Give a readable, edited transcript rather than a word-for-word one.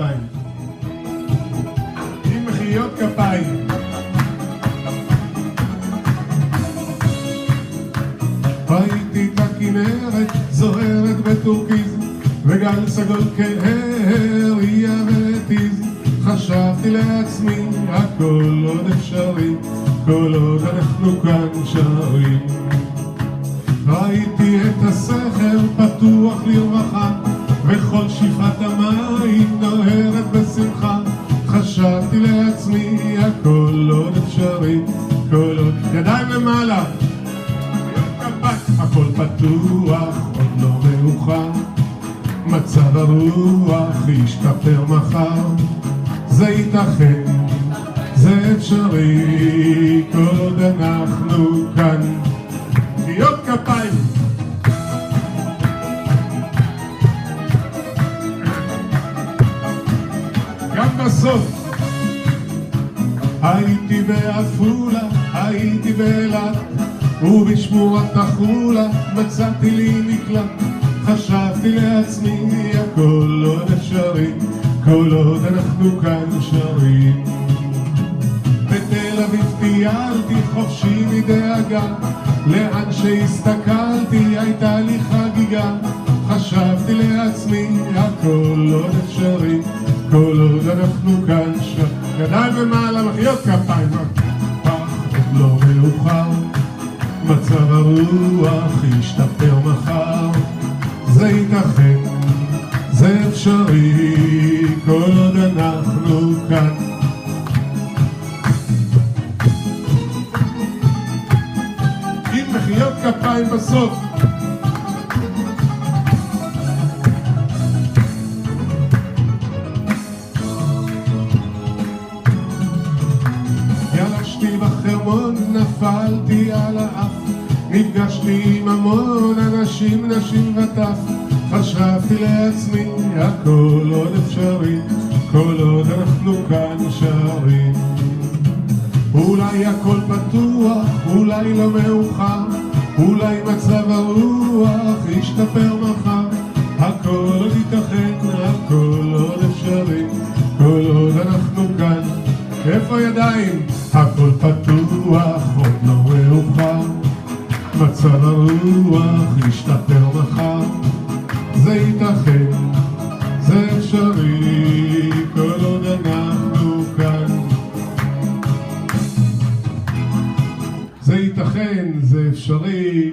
כפיים. עם מחיאות כפיים. ראיתי את הכנרת זוהרת בטורקיז, וגל סגול כהריה והתיז. חשבתי לעצמי הכל עוד אפשרי, כל עוד אנחנו כאן שרים. ראיתי את הסכר פתוח לרווחה, וכל שפעת המים נוהרת בשמחה. חשבתי לעצמי הכל עוד אפשרי, כל עוד ידיים למעלה, הכל פתוח, עוד לא מאוחר. מצב הרוח ישתפר מחר, זה ייתכן, זה אפשרי, כל עוד אנחנו כאן. מחיאות כפיים. גם בסוף הייתי בעפולה, הייתי באילת, ובשמורת החולה מצאתי לי מקלט. חשבתי לעצמי הכל עוד אפשרי, כל עוד אנחנו כאן שרים. בתל אביב טיילתי חופשי מדאגה, לאן שהסתכלתי הייתה לי חגיגה. חשבתי לעצמי הכל עוד אפשרי, כל עוד אנחנו כאן שרים. ידיים למעלה, מחיאות כפיים. עוד לא מאוחר, מצב הרוח ישתפר מחר, זה ייתכן, זה אפשרי, כל עוד אנחנו כאן. עם מחיאות כפיים בסוף. ילשתי בחרמון, נפלתי על האף, נפגשתי עם המון אנשים, נשים וטף. חשבתי לעצמי הכל עוד אפשרי, כל עוד אנחנו כאן שרים. אולי הכל פתוח, אולי לא מאוחר, אולי מצב הרוח ישתפר מחר. הכל עוד ייתכן, הכל עוד אפשרי, כל עוד אנחנו כאן. איפה ידיים? הכל פתוח, עוד לא מאוחר, מצב הרוח ישתפר מחר, זה ייתכן, זה אפשרי, כל עוד אנחנו כאן. זה ייתכן, זה אפשרי.